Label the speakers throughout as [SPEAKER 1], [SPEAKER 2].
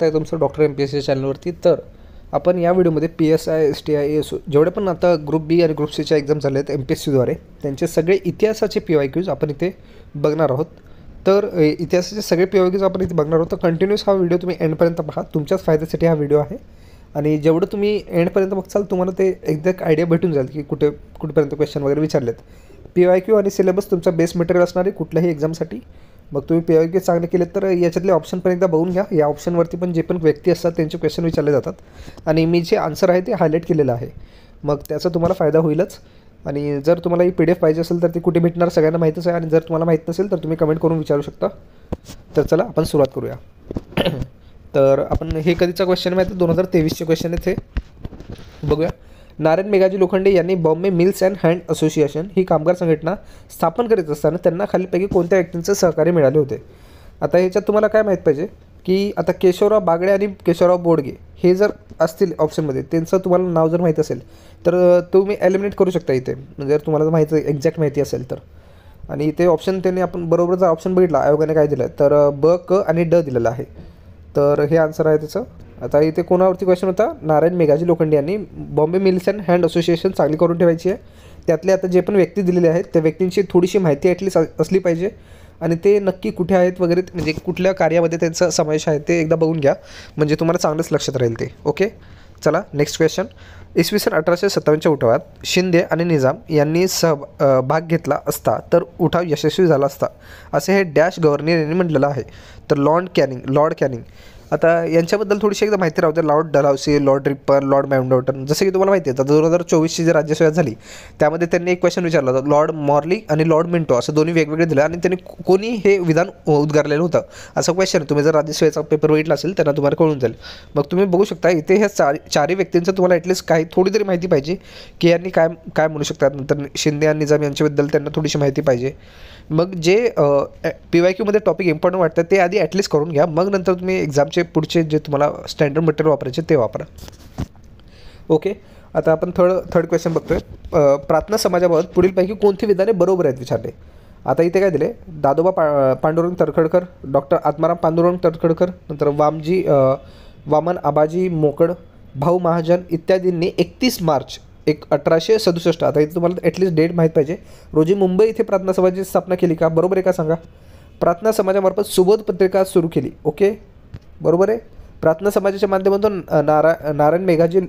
[SPEAKER 1] स्वागत आहे तुमचं डॉक्टर MPSC चॅनलवरती। तर आपण या व्हिडिओमध्ये PSI STI ASO जेवढे पण आता ग्रुप बी आणि ग्रुप सीच्या एक्झाम झाले आहेत MPSCद्वारे त्यांचे सगळे इतिहासाचे PYQs आपण इथे बघणार आहोत। तर इतिहासाचे सगळे PYQs आपण इथे बघणार आहोत। तर कंटिन्यूस हा व्हिडिओ तुम्ही एंडपर्यंत पहा, तुमच्याच फायद्यासाठी हा व्हिडिओ आहे। आणि जेवढं तुम्ही एंडपर्यंत बघाल तुम्हाला ते एक्झॅक्ट आयडिया भेटून जाईल की कुठेपर्यंत क्वेश्चन वगैरे विचारलेत। PYQ आणि सिलेबस तुमचा बेस मटेरियल असणार आहे कुठल्याही एक्झामसाठी। मग तुम्ही PYQ चांगले केले तर याच्यातले ऑप्शन पण एकदा बघून घ्या। या ऑप्शनवरती पण जे पण व्यक्ती असतात त्यांचे क्वेश्चन विचारले जातात आणि मी जे आन्सर आहे ते हायलाईट केलेलं आहे, मग त्याचा तुम्हाला फायदा होईलच। आणि जर तुम्हाला ही PDF पाहिजे असेल तर ती कुठे भेटणार सगळ्यांना माहीतच आहे, आणि जर तुम्हाला माहीत नसेल तर तुम्ही कमेंट करून विचारू शकता। तर चला आपण सुरुवात करूया। तर आपण हे कधीचा क्वेश्चन माहिती 2023चे क्वेश्चन आहेत हे बघूया। नारायण मेघाजी लोखंडे यांनी Bombay mills and hand association ही कामगार संघटना स्थापन करीत असताना त्यांना खालीलपैकी कोणत्या व्यक्तींचं सहकार्य मिळाले होते। आता ह्याच्यात तुम्हाला काय माहीत पाहिजे की आता केशवराव बागडे आणि केशवराव बोडगे हे जर असतील ऑप्शनमध्ये, त्यांचं तुम्हाला नाव जर माहीत असेल तर तुम्ही एलिमिनेट करू शकता इथे, जर तुम्हाला माहिती एक्झॅक्ट माहिती असेल तर। आणि इथे ऑप्शन त्यांनी आपण बरोबर जर ऑप्शन बघितला आयोगाने काय दिलं तर ब, क आणि ड दिलेलं आहे, तर हे आन्सर आहे त्याचं। आता इथे कोणावरती क्वेश्चन होता, नारायण मेघाजी लोखंडे यांनी Bombay mills and hand association चांगली करून ठेवायची आहे। त्यातले आता जे पण व्यक्ती दिलेले आहेत त्या व्यक्तींची थोडीशी माहिती ॲटलीस्ट असली पाहिजे, आणि ते नक्की कुठे आहेत वगैरे, म्हणजे कुठल्या कार्यामध्ये त्यांचा समावेश आहे ते एकदा बघून घ्या, म्हणजे तुम्हाला चांगलंच लक्षात राहील ते। ओके, चला नेक्स्ट क्वेश्चन। इसवी सन 1857च्या उठावात शिंदे आणि निजाम यांनी भाग घेतला असता तर उठाव यशस्वी झाला असता असे हे डॅश गव्हर्नर यांनी म्हटलेलं आहे। तर लॉर्ड कॅनिंग आता यांच्याबद्दल थोडीशी एकदा माहिती राहते। Lord Dalhousie, Lord Ripon, Lord Mountbatten, जसं की तुम्हाला माहिती आहे 2024ची जी राज्यसभा झाली त्यामध्ये त्यांनी एक क्वेश्चन विचारला होता, लॉर्ड मॉर्ली आणि लॉर्ड मिंटो असं दोन्ही वेगवेगळे दिलं आणि त्यांनी कोणी हे विधान उद्गारलेलं होतं असं क्वेश्चन तुम्ही जर राज्यसभेचा पेपर बघितला असेल त्यांना तुम्हाला कळून जाईल। मग तुम्ही बघू शकता इथे ह्या चारही व्यक्तींचं तुम्हाला ॲटलीस्ट काही थोडी तरी माहिती पाहिजे की यांनी काय म्हणू शकतात। नंतर शिंदे आणि निजाम यांच्याबद्दल त्यांना थोडीशी माहिती पाहिजे। मग जे PYQमध्ये टॉपिक इम्पॉर्टंट वाटतं ते आधी ॲटलीस्ट करून घ्या, मग नंतर तुम्ही एक्झामचे पुढचे जे तुम्हाला स्टँडर्ड मटेरियल वापरायचे ते वापरा। ओके, आता आपण थर्ड क्वेश्चन बघतोय। प्रार्थना समाजाबाबत पुढीलपैकी कोणती विधाने बरोबर आहेत विचारले। आता इथे काय दिले, दादोबा पांडुरंग तर्खडकर, डॉक्टर आत्माराम पांडुरंग तर्खडकर, नंतर वामन आबाजी मोकड, भाऊ महाजन इत्यादींनी 31 मार्च 1867, आता इथे तुम्हाला ॲटलीस्ट डेट माहीत पाहिजे, रोजी मुंबई इथे प्रार्थना समाजाची स्थापना केली का? बरोबर आहे का सांगा। प्रार्थना समाजामार्फत सुबोध पत्रिका सुरू केली, ओके बरोबर आहे। प्रार्थना समाजाच्या माध्यमातून नारायण मेघाजी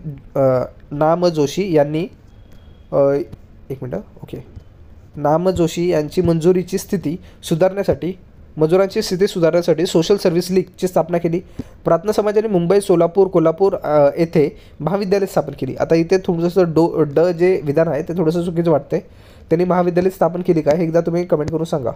[SPEAKER 1] नाम जोशी यांनी एक मिनटं ओके नाम जोशी यांची मजुरांची स्थिती सुधारण्यासाठी सोशल सर्व्हिस लीगची स्थापना केली। प्रार्थना समाजाने मुंबई, सोलापूर, कोल्हापूर येथे महाविद्यालय स्थापन केली। आता इथे थोडंसं ड जे विधान आहे ते थोडंसं चुकीचं वाटतंय, त्यांनी महाविद्यालय स्थापन केली का हे एकदा तुम्ही कमेंट करून सांगा।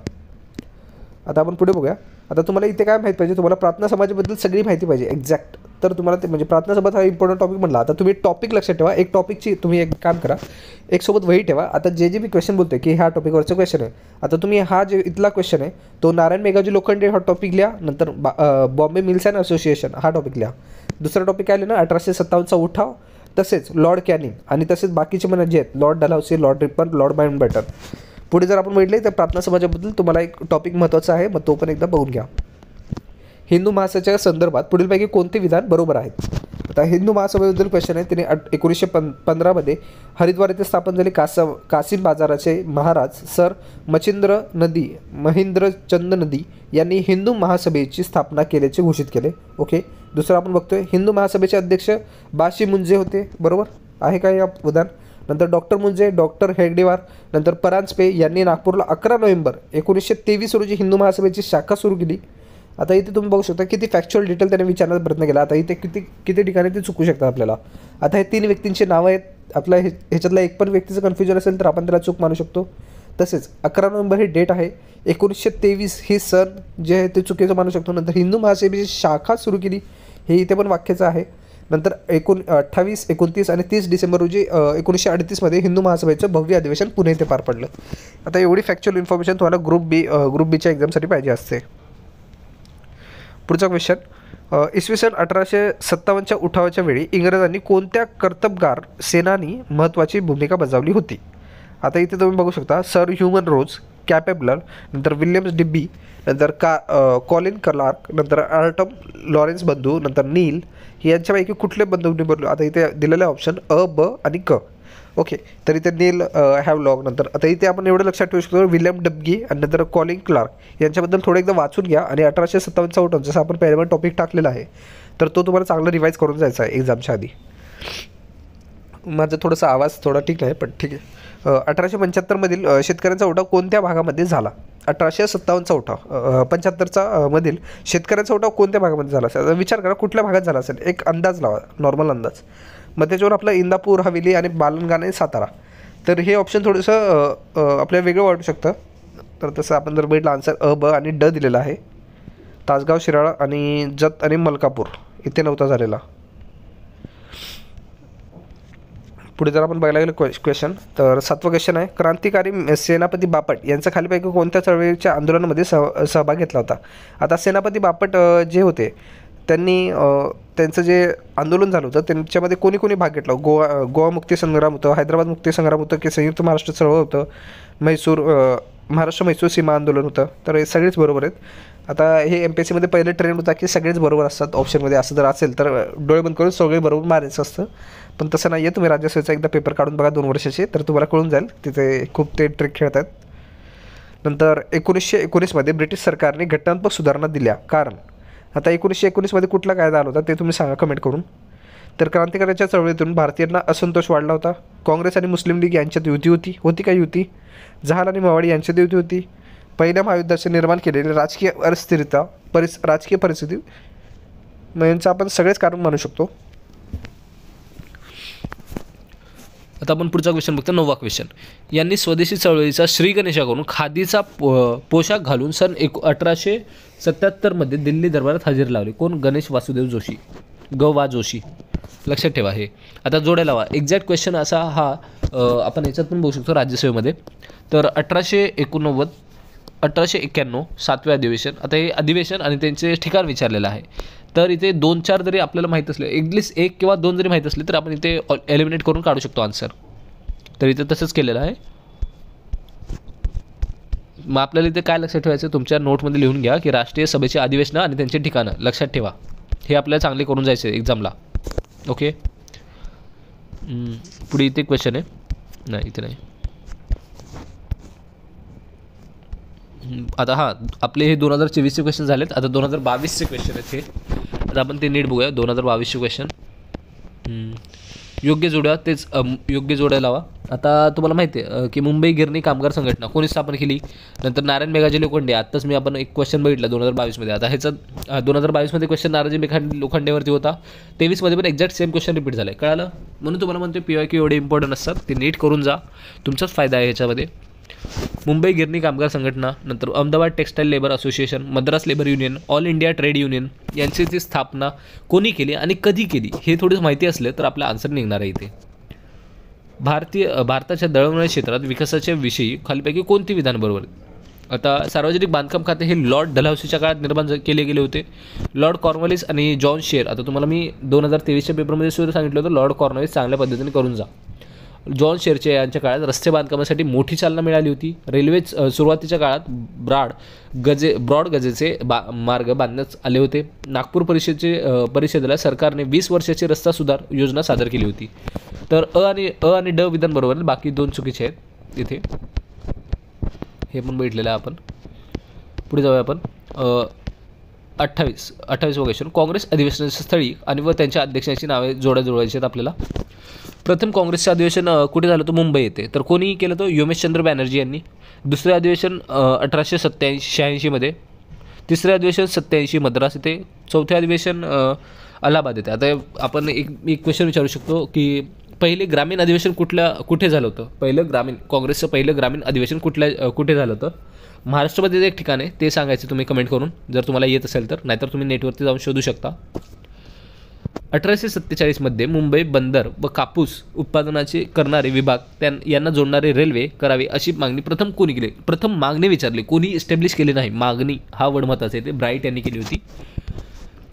[SPEAKER 1] आता आपण पुढे बघूया। आता तुम्हाला इथे काय माहीत पाहिजे, तुम्हाला प्रार्थना समाजाबद्दल सगळी माहिती पाहिजे एक्झॅक्ट, तर तुम्हाला ते म्हणजे प्रार्थना समाज हा इम्पॉर्टंट टॉपिक म्हणला। आता तुम्ही टॉपिक लक्षात ठेवा, एक टॉपिकची तुम्ही एक काम करा, एक सोबत वही ठेवा। आता जे मी क्वेश्चन बोलतोय की ह्या टॉपिकवरचं क्वेश्चन आहे, आता तुम्ही हा जे इथला क्वेश्चन आहे तो नारायण मेघाजी लोखंडे हा टॉपिक लिहा, नंतर बॉम्बे मिल्स अँड असोसिएशन हा टॉपिक लिहा। दुसरा टॉपिक आहे ना 1857चा उठाव, तसेच लॉर्ड कॅनिंग, आणि तसेच बाकीचे म्हणजे जे आहेत Lord Dalhousie, Lord Ripon, Lord Mountbatten. पुढे जर आपण बघितले तर प्रार्थना समाजाबद्दल तुम्हाला एक टॉपिक महत्त्वाचा आहे, मग तो पण एकदा बघून घ्या। हिंदू महासभेच्या संदर्भात पुढीलपैकी कोणते विधान बरोबर आहेत। आता हिंदू महासभेबद्दल क्वेश्चन आहे, तिने 1915मध्ये हरिद्वार येथे स्थापन झाले कासिम बाजाराचे महाराज सर महेंद्रचंद नदी यांनी हिंदू महासभेची स्थापना केल्याचे घोषित केले, ओके। दुसरं आपण बघतोय हिंदू महासभेचे अध्यक्ष बाशी मुंजे होते, बरोबर आहे का या विधान। नंतर डॉक्टर मुंजे, डॉक्टर हेगडेवार, नंतर परांजपे यांनी नागपूरला 11 नोव्हेंबर 1923 रोजी हिंदू महासभेची शाखा सुरू केली। आता इथे तुम्ही बघू शकता किती फॅक्च्युअल डिटेल त्याने विचारण्याचा प्रयत्न केला। आता इथे किती ठिकाणी ते चुकू शकतात आपल्याला। आता हे 3 व्यक्तींची नावं आहेत, आपल्या ह्याच्यातला एक पण व्यक्तीचं कन्फ्युजन असेल तर आपण त्याला चूक मानू शकतो। तसेच 11 नोव्हेंबर ही डेट आहे, 1923 ही सण जे आहे ते चुकीचं मानू शकतो। नंतर हिंदू महासभेची शाखा सुरू केली हे इथे पण वाक्याचं आहे। नंतर 28, 29 आणि 30 डिसेंबर रोजी 1938मध्ये हिंदू महासभेचं भव्य अधिवेशन पुणे येथे पार पडलं। आता एवढी फॅक्च्युअल इन्फॉर्मेशन तुम्हाला ग्रुप बीच्या एक्झामसाठी पाहिजे असते। पुढचा क्वेश्चन, इसवी सन 1857च्या उठावाच्या वेळी इंग्रजांनी कोणत्या कर्तबगार सेनानी महत्त्वाची भूमिका बजावली होती। आता इथे तुम्ही बघू शकता सर ह्युमन रोज, कॅपेबलर, नंतर विल्यम्स डिब्बी, नंतर कॉलिन क्लार्क, नंतर आर्टम लॉरेन्स बंधू, नंतर नील. यांच्यापैकी कुठले बंधू निवडले? आता इथे दिलेलं आहे ऑप्शन अ, ब आणि क. ओके, तर इथे नील हॅवलॉक, नंतर आता इथे आपण एवढं लक्षात ठेवू शकतो विल्यम डब्गी आणि नंतर कॉलिन क्लार्क यांच्याबद्दल थोडं एकदा वाचून घ्या. आणि 1857चा उठाव जसं आपण पहिल्यामध्ये टॉपिक टाकलेला आहे, तर तो तुम्हाला चांगला रिवाईज करून जायचा आहे एक्झामच्या आधी. माझं थोडासा आवाज थोडा ठीक नाही, पण ठीक आहे. 1875मधील शेतकऱ्यांचा उठाव कोणत्या भागामध्ये झाला? 1857चा उठाव 75चा मधील शेतकऱ्यांचा उठाव कोणत्या भागामध्ये झाला असेल? विचार करा कुठल्या भागात झाला असेल, एक अंदाज लावा, नॉर्मल अंदाज. मग त्याच्यावर आपलं इंदापूर, हवेली आणि बालनगाण आणि सातारा. तर हे ऑप्शन थोडंसं आपल्याला वेगळं वाटू शकतं. तर तसं आपण जर बघितलं आन्सर अ, ब आणि ड दिलेला आहे. तासगाव, शिराळा आणि जत आणि मलकापूर इथे नव्हता झालेला. पुढे जर आपण बघायला गेलं क्वेश्चन, तर 7वां क्वेश्चन आहे, क्रांतिकारी सेनापती बापट यांचा खालीपैकी कोणत्या चळवळीच्या आंदोलनामध्ये सहभाग घेतला होता? आता सेनापती बापट जे होते त्यांनी त्यांचं जे आंदोलन झालं होतं त्यांच्यामध्ये कोणी कोणी भाग घेतला? गोवा मुक्ती संग्राम होतं, हैदराबाद मुक्ती संग्राम होतं, की संयुक्त महाराष्ट्र चळवळ होतं, महाराष्ट्र मैसूर सीमा आंदोलन होतं? तर हे सगळेच बरोबर आहेत. आता हे MPSCमध्ये पहिले ट्रेंड होता की सगळेच बरोबर असतात ऑप्शनमध्ये. असं जर असेल तर डोळे बंद करून सगळे बरोबर मारायचं असतं, पण तसं नाही आहे. तुम्ही राज्यसेवेचा एकदा पेपर काढून बघा 2 वर्षाचे, तर तुम्हाला कळून जाईल तिथे खूप ते ट्रिक खेळतात. नंतर 1919मध्ये ब्रिटिश सरकारने घटनात्मक सुधारणा दिल्या, कारण आता 1919मध्ये कुठला कायदा आला होता ते तुम्ही सांगा कमेंट करून. तर क्रांतिकाराच्या चळवळीतून भारतीयांना असंतोष वाढला होता. काँग्रेस आणि मुस्लिम लीग यांच्यात युती होती का युती? जहाल आणि मावडी यांच्यात युती होती. पहिल्या महायुद्धाचे निर्माण केलेले राजकीय अस्थिरता, राजकीय परिस्थिती यांचं आपण सगळेच कारण मानू शकतो.
[SPEAKER 2] आता आपण पुढचा क्वेश्चन बघतो, 9वा क्वेश्चन. यांनी स्वदेशी चळवळीचा श्री गणेशाकडून खादीचा पोशाख घालून सन 1877मध्ये दिल्ली दरबारात हजेरी लावली. कोण? गणेश वासुदेव जोशी, वा जोशी. लक्षात ठेवा हे. आता जोड्या लावा. एक्झॅक्ट क्वेश्चन असा हा आपण याच्यात पण बघू शकतो राज्यसेवेमध्ये. तर 1889, 1891 7वे अधिवेशन. आता हे अधिवेशन आणि त्यांचे ठिकाण विचारलेलं आहे. तर इथे 2-4 जरी आपल्याला माहीत असले, ॲटलिस्ट 1 किंवा 2 जरी माहीत असले, तर आपण इथे एलिमिनेट करून काढू शकतो आन्सर. तर इथे तसंच केलेलं आहे. मग आपल्याला इथे काय लक्षात ठेवायचं, तुमच्या नोटमध्ये लिहून घ्या की राष्ट्रीय सभेचे अधिवेशनं आणि त्यांचे ठिकाणं लक्षात ठेवा. हे आपल्याला चांगले करून जायचं एक्झामला. ओके, पुढे इथे क्वेश्चन आहे, नाही इथे नाही. आता हां, आपले हे 2024चे क्वेश्चन झालेत. आता 2022चे क्वेश्चन आहेत हे. आता आपण ते नीट बघूया. 2022चे क्वेश्चन योग्य जोड्या, तेच योग्य जोड्या लावा. आता तुम्हाला माहिती आहे की मुंबई गिरणी कामगार संघटना कोणी स्थापन केली? नंतर नारायण मेघाजी लोखंडे. आत्ताच मी आपण एक क्वेश्चन बघितला 2022मध्ये. आता ह्याचा 2022मध्ये क्वेश्चन नारायण लोखंडेवरती होता. 23मध्ये पण एक्झॅक्ट सेम क्वेश्चन रिपीट झाला आहे. कळालं? म्हणून तुम्हाला म्हणतो PYQ एवढे इम्पॉर्टंट असतात, ते नीट करून जा, तुमचाच फायदा आहे ह्याच्यामध्ये. मुंबई गिरणी कामगार संघटना, नंतर Ahmedabad textile labour association, Madras labour union, all India trade union यांची ती स्थापना कोणी केली आणि कधी केली हे थोडीच माहिती असलं तर आपला आन्सर निघणार आहे इथे. भारताच्या दळणवळण क्षेत्रात विकासाच्या विषयी खालीपैकी कोणती विधान बरोबर? आता सार्वजनिक बांधकाम खाते हे लॉर्ड डलहौसीच्या काळात निर्माण केले गेले होते. लॉर्ड कॉर्नवॉलिस आणि जॉन शेर. आता तुम्हाला मी 2023च्या पेपरमध्ये सुद्धा सांगितलं होतं लॉर्ड कॉर्नवॉलिस चांगल्या पद्धतीने करून जा. जॉन शेरचे यांच्या काळात रस्ते बांधकामासाठी मोठी चालना मिळाली होती. रेल्वे सुरुवातीच्या काळात ब्रॉड गजेचे मार्ग बांधण्यात आले होते. नागपूर परिषदेला सरकारने 20 वर्षाची रस्ता सुधार योजना सादर केली होती. तर अ आणि ड विधान बरोबर, बाकी 2 चुकीचे आहेत इथे. हे पण बघितलेलं आहे आपण. पुढे जाऊया आपण. 28वा क्वेश्चन. काँग्रेस अधिवेशनाच्या स्थळी आणि व त्यांच्या अध्यक्षांची नावे जोडायची आहेत आपल्याला. प्रथम काँग्रेसचे अधिवेशन कुठे झालं होतं? मुंबई येथे. तर कोणी केलं होतं? योमेशचंद्र बॅनर्जी यांनी. दुसरे अधिवेशन 1886मध्ये. तिसरे अधिवेशन 87 मद्रास येथे. चौथे अधिवेशन अलाहाबाद येथे. आता आपण एक क्वेश्चन विचारू शकतो की पहिले ग्रामीण अधिवेशन कुठे झालं होतं? काँग्रेसचं पहिलं ग्रामीण अधिवेशन कुठे झालं होतं? महाराष्ट्रामध्ये एक ठिकाण आहे, ते सांगायचं तुम्ही कमेंट करून जर तुम्हाला येत असेल तर, नाहीतर तुम्ही नेटवरती जाऊन शोधू शकता. 1847मध्ये मुंबई बंदर व कापूस उत्पादनाचे करणारे विभाग यांना जोडणारे रेल्वे करावी अशी मागणी प्रथम कोणी केली? प्रथम मागणी विचारली, कोणी इस्टॅब्लिश केली नाही. मागणी हा वर्ड महत्त्वाचा आहे, ते ब्राईट यांनी केली होती.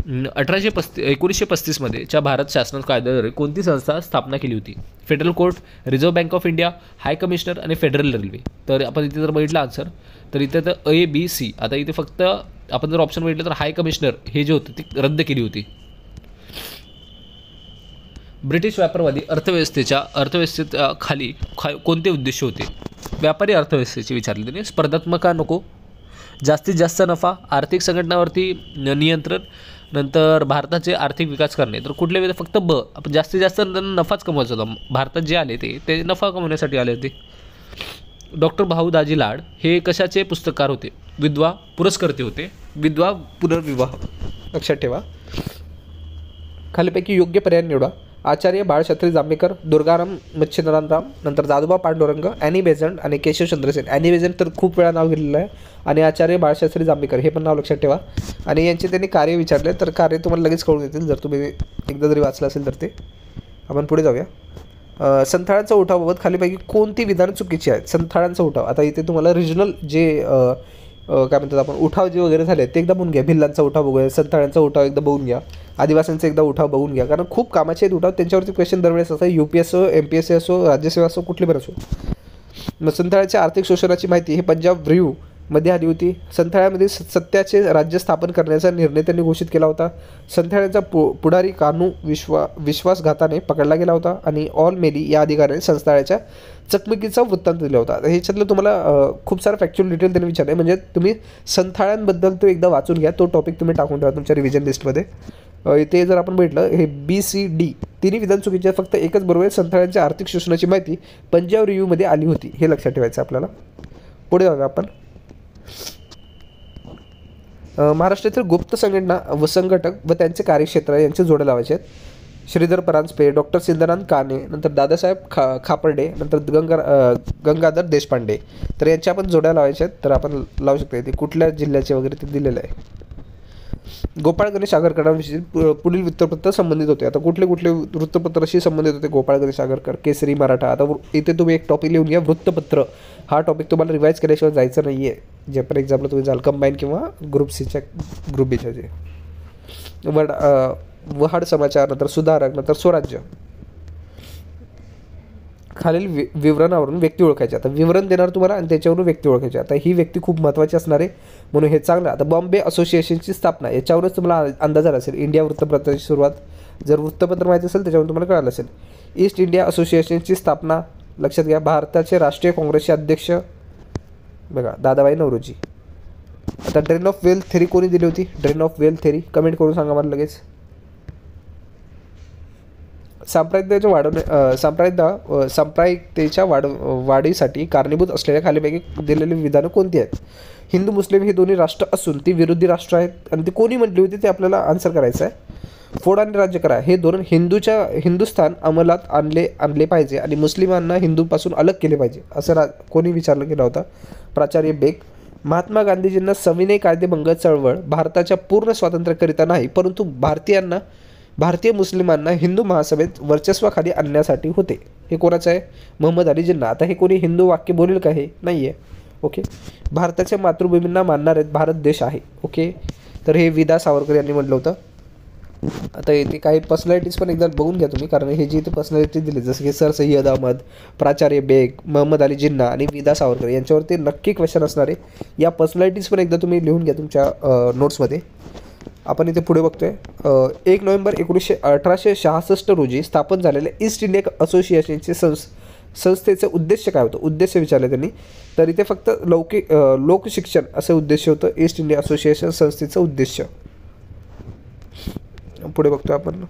[SPEAKER 2] 1935मध्ये च्या भारत शासन कायद्याद्वारे कोणती संस्था स्थापना केली होती? Federal court, reserve bank of India, high commissioner आणि फेडरल रेल्वे. तर आपण इथे जर बघितलं आन्सर तर इथे तर A, B, C. आता इथे फक्त आपण जर ऑप्शन बघितलं तर हाय कमिशनर हे जे होते ती रद्द केली होती. ब्रिटिश व्यापारवादी अर्थव्यवस्थेत खाली कोणते उद्देश होते? व्यापारी अर्थव्यवस्थेचे विचारले त्यांनी. स्पर्धात्मक नको, जास्तीत जास्त नफा, आर्थिक संघटनावरती नियंत्रण, नंतर भारताचे आर्थिक विकास करणे. तर कुठले वेळ फक्त आपण जास्तीत जास्त नफाच कमवायचा होता. भारतात जे आले ते नफा कमवण्यासाठी आले होते. डॉक्टर भाऊ दाजी लाड हे कशाचे पुस्तककार होते? विधवा पुरस्कर्ते होते. विधवा पुनर्विवाह
[SPEAKER 1] लक्षात ठेवा. खालीपैकी योग्य पर्याय निवडा. आचार्य बाळशास्त्री जांभेकर, दुर्गाराम मच्छिंद्रराम, नंतर दादोबा पांडुरंग, ॲनी बेझंट आणि केशवचंद्र सेन. ॲनी बेझंट तर खूप वेळा नाव घेतलेलं आहे आणि आचार्य बाळशास्त्री जांभेकर हे पण नाव लक्षात ठेवा. आणि यांचे त्यांनी कार्य विचारले तर कार्य तुम्हाला लगेच कळून येतील जर तुम्ही एकदा जरी वाचलं असेल तर ते. आपण पुढे जाऊया. संथाळांचा उठावाबाबत खालीपैकी कोणती विधानं चुकीची आहेत? संथाळांचा उठाव, आता इथे तुम्हाला रिजनल जे काय म्हणतात आपण उठाव जे वगैरे झाले ते एकदा बघून घ्या. भिल्लांचा उठाव बघूया, संथाळांचा उठाव एकदा बघून घ्या, आदिवासींचा एकदा उठाव बघून घ्या, कारण खूप कामाचे आहेत उठाव. त्यांच्यावरती क्वेश्चन दरवेळेस असं UP असो, MPSC असो, राज्यसेवा असो, कुठली पण असो. मग संथाळाच्या आर्थिक शोषणाची माहिती हे पंजाब रिव्ह्यू मध्ये आली होती. संथाळ्यामध्ये सत्याचे राज्य स्थापन करण्याचा निर्णय त्यांनी घोषित केला होता. संथाळ्यांचा पुढारी कानू विश्वासघाताने पकडला गेला होता आणि ऑल मेली या अधिकाऱ्याने संस्थाळ्याच्या चकमकीचा वृत्तांत दिला होता. ह्याच्यातलं तुम्हाला खूप सारा फॅक्च्युअल डिटेल त्यांनी विचारले, म्हणजे तुम्ही संथाळ्यांबद्दल तो एकदा वाचून घ्या. तो टॉपिक तुम्ही टाकून ठेवा तुमच्या रिव्हिजन लिस्टमध्ये. इथे जर आपण भेटलं हे B, C, D तिन्ही विधान चुकीचे आहेत. फक्त एकच बरोबर आहे. संथाळ्यांच्या आर्थिक शोषणाची माहिती पंजाब रिव्ह्यूमध्ये आली होती हे लक्षात ठेवायचं आपल्याला. पुढे जाऊया आपण. महाराष्ट्रातील गुप्त संघटना व संघटक व त्यांचे कार्यक्षेत्र यांचे जोडे लावायचे आहेत. श्रीधर परांजपे, डॉक्टर सिद्धनाथ काणे, नंतर दादासाहेब खापर्डे, नंतर गंगाधर देशपांडे. तर यांच्या आपण जोड्या लावायच्या आहेत. तर आपण लावू शकतो. ते कुठल्या जिल्ह्याचे वगैरे ते दिलेलं आहे. गोपाळ गणेश आगरकरांविषयी पुढील वृत्तपत्र संबंधित होते. आता कुठले वृत्तपत्राशी संबंधित होते गोपाळ गणेश आगरकर? केसरी मराठा. आता इथे तुम्ही एक टॉपिक लिहून घ्या, वृत्तपत्र. हा टॉपिक तुम्हाला रिवाईज केल्याशिवाय जायचं नाही आहे. जे पण एक्झाम्पल तुम्ही जाल कंबाईन किंवा ग्रुप बीच्या जे वहाड समाचार, नंतर सुधारक, नंतर स्वराज्य. खालील विवरणावरून व्यक्ती ओळखायची. आता विवरण देणार तुम्हाला आणि त्याच्यावरून व्यक्ती ओळखायची. आता ही व्यक्ती खूप महत्त्वाची असणार आहे म्हणून हे चांगलं. आता बॉम्बे असोसिएशनची स्थापना याच्यावरच तुम्हाला अंदाज आला असेल. इंडिया वृत्तपत्राची सुरुवात जर वृत्तपत्र माहिती असेल त्याच्यावरून तुम्हाला कळालं असेल. ईस्ट इंडिया असोसिएशनची स्थापना लक्षात घ्या. भारताचे राष्ट्रीय काँग्रेसचे अध्यक्ष बघा दादाभाई नौरोजी. आता ड्रेन ऑफ वेल्थ थेरी कोणी दिली होती? Drain of wealth theory comment करून सांगा मला लगेच. सांप्रदायिकतेच्या वाढीसाठी कारणीभूत असलेल्या खालीपैकी दिलेली विधानं कोणती आहेत? हिंदू मुस्लिम हे दोन्ही राष्ट्र असून ती विरोधी राष्ट्र आहेत आणि ती कोणी म्हटली होती ते आपल्याला आन्सर करायचं आहे. फोड आणि राज्य करा हे धोरण हिंदुस्थान अंमलात आणले पाहिजे आणि मुस्लिमांना हिंदूपासून अलग केले पाहिजे असं कोणी विचारलं गेला होता? प्राचार्य बेग. महात्मा गांधीजींना सविनय कायदेभंग चळवळ भारताच्या पूर्ण स्वातंत्र्याकरिता नाही परंतु भारतीय मुस्लिमांना हिंदू महासभेत वर्चस्वाखाली आणण्यासाठी होते. हे कोणाचं आहे? मोहम्मद अली जिन्ना. आता हे कोणी हिंदू वाक्य बोलेल का? हे नाही आहे. ओके. भारताच्या मातृभूमींना मानणार आहेत, भारत देश आहे. ओके. तर हे विदा सावरकर यांनी म्हटलं होतं. आता इथे काही पर्सनॅलिटीज पण एकदा बघून घ्या तुम्ही, कारण हे जी इथे पर्सनॅलिटी दिली जसं की सर सय्यद अहमद, प्राचार्य बेग, मोहम्मद अली जिन्ना आणि विदा सावरकर यांच्यावरती नक्की क्वेश्चन असणार आहे. या पर्सनॅलिटीज पण एकदा तुम्ही लिहून घ्या तुमच्या नोट्समध्ये. आपण इथे पुढे बघतोय 1 नोव्हेंबर 1866 रोजी स्थापन झालेल्या ईस्ट इंडिया असोसिएशनचे संस्थेचं उद्देश काय होतं? उद्देश विचारले त्यांनी. तर इथे फक्त लोकशिक्षण असं उद्देश होतं ईस्ट इंडिया असोसिएशन संस्थेचं उद्देश. पुढे बघतोय आपण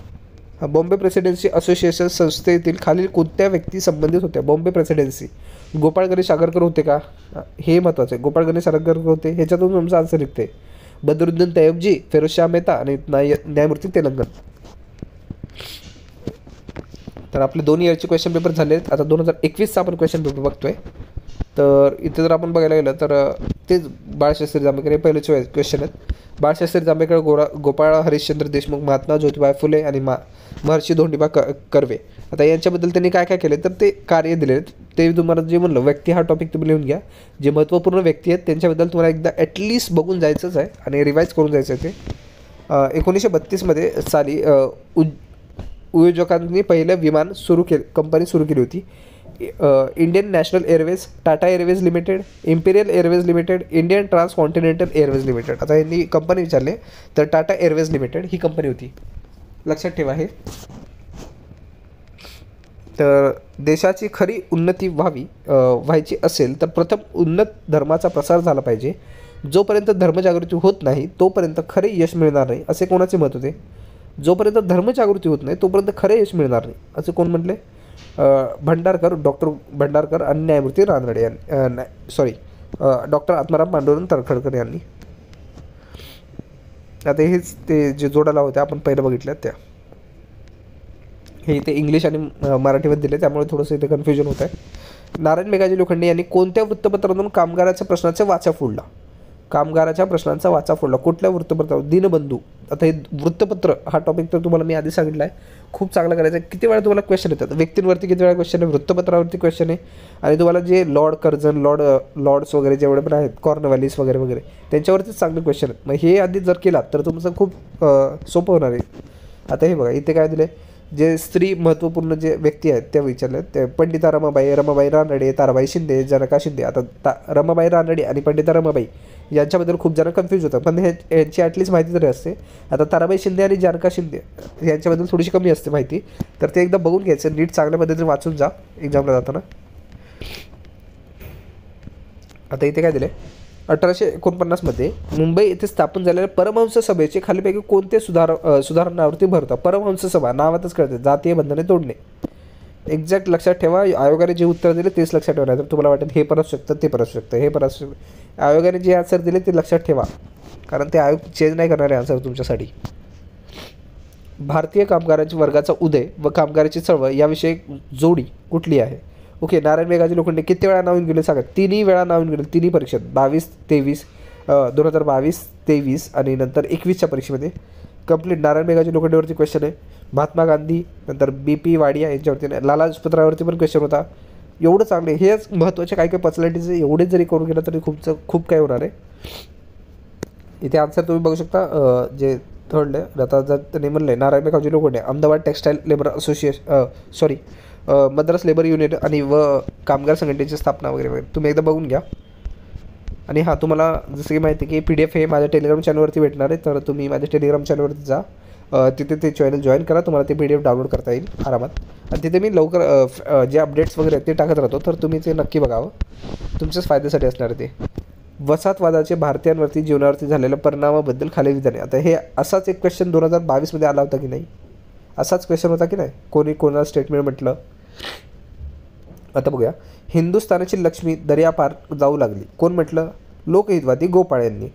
[SPEAKER 1] बॉम्बे प्रेसिडेन्सी असोसिएशन संस्थेतील खालील कोणत्या व्यक्ती संबंधित होत्या? बॉम्बे प्रेसिडेन्सी गोपाळ गणेश आगरकर होते का? हे महत्त्वाचं आहे. गोपाळ गणेश आगरकर होते. ह्याच्यातून तुमचं आन्सर निघते. बदरुद्दीन तय्यबजी, फिरोजशाह मेहता आणि न्यायमूर्ती तेलंगण. तर आपले 2 इयरचे क्वेश्चन पेपर झाले आहेत. आता 2021चा आपण क्वेश्चन पेपर बघतोय. तर इथे जर आपण बघायला गेलं तर तेच बाळशास्त्री जांभेकर हे पहिलेच क्वेश्चन आहेत. बाळशास्त्री जांभेकर, गोपाळ हरिश्चंद्र देशमुख, महात्मा ज्योतिबा फुले आणि महर्षी धोंडीबा कर्वे. आता यांच्याबद्दल त्यांनी काय काय केले तर ते कार्य दिले आहेत. ते तुम्हाला जे म्हणलं व्यक्ती हा टॉपिक तुम्ही लिहून घ्या. जे महत्त्वपूर्ण व्यक्ती आहेत त्यांच्याबद्दल तुम्हाला एकदा ॲटलिस्ट बघून जायचंच आहे आणि रिवाईज करून जायचं आहे ते. 1932मध्ये साली उद्योजकांनी पहिलं विमान कंपनी सुरू केली होती. Indian national airways, Tata airways limited, imperial airways limited, Indian transcontinental airways limited. आता यांनी कंपनी विचारले तर टाटा एअरवेज लिमिटेड ही कंपनी होती. लक्षात ठेवा हे. तर देशाची खरी उन्नती व्हायची असेल तर प्रथम उन्नत धर्माचा प्रसार झाला पाहिजे. जोपर्यंत धर्मजागृती होत नाही तोपर्यंत खरे यश मिळणार नाही, असे कोणाचे मत होते? जोपर्यंत धर्मजागृती होत नाही तोपर्यंत खरे यश मिळणार नाही, असे कोण म्हटले? भंडारकर, डॉक्टर भंडारकर आणि न्यायमूर्ती रानडे यांनी, डॉक्टर आत्माराम पांडुरंग तर्खडकर यांनी. आता हेच ते जे जोडाला होत्या आपण पहिलं बघितल्या त्या, हे इथे इंग्लिश आणि मराठीमध्ये दिले त्यामुळे थोडंसं इथे कन्फ्युजन होत आहे. नारायण मेघाजी लोखंडे यांनी कोणत्या वृत्तपत्रातून कामगाराच्या प्रश्नाचा वाचा फोडला? कामगाराच्या प्रश्नांचा वाचा फोडला कुठल्या वृत्तपत्रावर? दिनबंधू. आता हे वृत्तपत्र हा टॉपिक तर तुम्हाला मी आधी सांगितला आहे, खूप चांगला करायचा आहे. किती वेळा तुम्हाला क्वेश्चन येतात, व्यक्तींवरती किती वेळा क्वेश्चन आहे, वृत्तपत्रावरती क्वेश्चन आहे, आणि तुम्हाला जे लॉर्ड कर्झन, लॉर्ड्स वगैरे जेवढे पण आहेत, कॉर्नवॅलिस वगैरे वगैरे, त्यांच्यावरतीच चांगले क्वेश्चन आहेत. मग हे आधी जर केलात तर तुमचं खूप सोपं होणार आहे. आता हे बघा इथे काय दिले, जे स्त्री महत्त्वपूर्ण जे व्यक्ती आहेत त्या विचारल्या. ते पंडिता रमाबाई रानडे, ताराबाई शिंदे, जनका शिंदे. आता रमाबाई रानडे आणि पंडिता रमाबाई यांच्याबद्दल खूप जण कन्फ्यूज होतात, पण यांची ॲटलीस्ट माहिती तरी असते. आता ताराबाई शिंदे आणि जनका शिंदे यांच्याबद्दल थोडीशी कमी असते माहिती, तर ते एकदा बघून घ्यायचं, नीट चांगल्या पद्धतीने वाचून जा एक्झामला जाताना. आता इथे काय दिले, 1849मध्ये मुंबई येथे स्थापन झालेल्या परमहंस सभेचे खालीपैकी कोणते सुधारणावरती भर होता? परमहंस सभा नावातच कळते, जातीय बंधने तोडणे. एक्झॅक्ट लक्षात ठेवा. आयोगाने जे उत्तर दिले तेच लक्षात ठेवा, तर तुम्हाला वाटेल हे पण असू शकतं, ते पण असू शकतं, हे पण असू शकतं. आयोगाने जे आन्सर दिले ते लक्षात ठेवा, कारण ते आयोग चेंज नाही करणारे आन्सर तुमच्यासाठी. भारतीय कामगारांच्या वर्गाचा उदय व कामगाराची चळवळ याविषयी जोडी कुठली आहे? ओके, नारायण मेघाजी लोखंडे किती वेळा नाव येऊन गेले सांगा? 3 वेळा नाव येऊन गेले, 3 परीक्षेत, 2022, 23 आणि नंतर 21च्या परीक्षेमध्ये कंप्लीट. नारायण मेघाजी लोखंडेवरती क्वेश्चन आहे, महात्मा गांधी, नंतर BP वाडिया यांच्यावरती नाही, लाला लजपतरायवरती पण क्वेश्चन होता. एवढं चांगले हेच महत्त्वाचे काही पर्सनॅलिटीज एवढेच जरी करून गेलं तरी खूप काही होणार आहे. इथे आन्सर तुम्ही बघू शकता, जे थर्ड आहे. आता जर त्यांनी म्हणले Narayan Meghaji Lokhande Ahmedabad textile labour association, Madras labour union आणि कामगार संघटनेची स्थापना वगैरे वगैरे तुम्ही एकदा बघून घ्या. आणि हां, तुम्हाला जसं की माहिती आहे की PDF हे माझ्या टेलिग्राम चॅनलवरती भेटणार आहे, तर तुम्ही माझ्या टेलिग्राम चॅनलवरती जा, तिथे ते चॅनल जॉईन करा, तुम्हाला ते PDF डाउनलोड करता येईल आरामात. आणि तिथे मी लवकर जे अपडेट्स वगैरे आहेत ते टाकत राहतो, तर तुम्ही ते नक्की बघावं, तुमच्याच फायद्यासाठी असणार आहे ते. वसाहतवादाचे भारतीयांवरती जीवनावरती झालेल्या परिणामाबद्दल खाली विधाने. आता हे असाच एक क्वेश्चन 2022मध्ये आला होता की नाही? असाच क्वेश्चन होता की नाही? कोणाला स्टेटमेंट म्हटलं? आता बघूया, हिंदुस्थानाची लक्ष्मी दर्यापार जाऊ लागली, कोण म्हटलं? लोकहितवादी गोपाळ यांनी.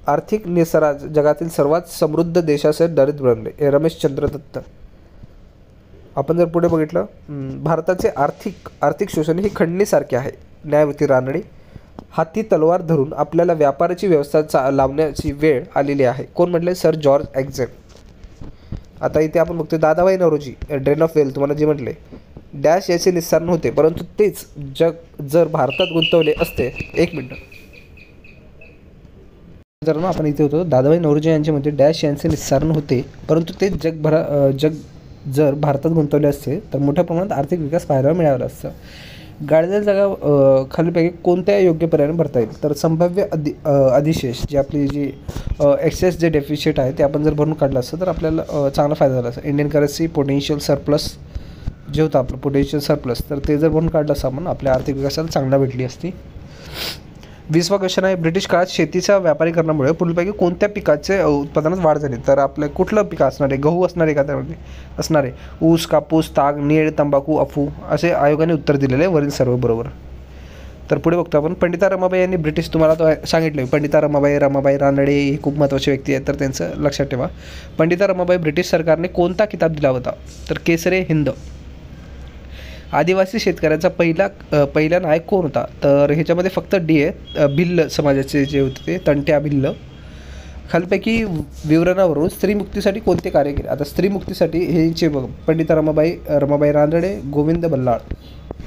[SPEAKER 1] आर्थिक निसराज जगातील सर्वात समृद्ध देशाचे दरिद्र बनले, हे रमेशचंद्र दत्त. आपण जर पुढे बघितलं, भारताचे आर्थिक शोषण ही खंडणीसारखे आहे, न्यायमूर्ती रानडे. हाती तलवार धरून आपल्याला व्यापाराची व्यवस्था लावण्याची वेळ आलेली आहे, कोण म्हटले? सर जॉर्ज ॲक्झेट. आता इथे आपण बघतो Dadabhai Naoroji, drain of wealth तुम्हाला जे म्हटले, डॅश याचे निस्सार नव्हते, परंतु तेच जग जर भारतात गुंतवले असते. एक मिनटं, जर ना आपण इथे होतो, दादाभाई नौरोजी यांचे म्हणते डॅश यांचे निस्सार नव्हते, परंतु तेच जग जर भारतात गुंतवले असते तर मोठ्या प्रमाणात आर्थिक विकास पाहायला मिळाला असतं. गाळलेल्या जागा खालीपैकी कोणत्या योग्य पर्यायाने भरता येईल? तर संभाव्य अधिशेष, जे आपली जी एक्सेस जे डेफिशिट आहे ते आपण जर भरून काढलं असतं तर आपल्याला चांगला फायदा झाला असता. इंडियन करन्सी पोटेन्शियल सरप्लस जे होतं आपलं पोटेन्शियल सरप्लस, तर ते जर भरून काढलं असतं आपण आपल्या आर्थिक विकासाला चांगला भेटली असती. 20वा क्वेश्चन आहे, ब्रिटिश काळात शेतीच्या व्यापारीकरणामुळे पुढीलपैकी कोणत्या पिकाचे उत्पादनात वाढ झाली? तर आपलं कुठलं पीक असणार आहे? गहू असणार आहे का त्यामध्ये? असणार आहे. ऊस, कापूस, ताग, नीळ, तंबाखू, अफू असे आयोगाने उत्तर दिलेले आहे वरील सर्व बरोबर. तर पुढे बघतो आपण, पंडिता रमाबाई यांनी ब्रिटिश, तुम्हाला तो सांगितलं पंडिता रमाबाई रानडे ही खूप महत्त्वाची व्यक्ती आहे, तर त्यांचं लक्षात ठेवा. पंडिता रमाबाई ब्रिटिश सरकारने कोणता किताब दिला होता? तर केसरे हिंद. आदिवासी शेतकऱ्यांचा पहिला नायक कोण होता? तर ह्याच्यामध्ये फक्त D आहे, भिल्ल समाजाचे जे होते ते तंट्या भिल्ल. खालीलपैकी विवरणावरून स्त्रीमुक्तीसाठी कोणते कार्य केले. आता स्त्रीमुक्तीसाठी हे बघ, पंडिता रमाबाई रानडे, गोविंद बल्लाळ,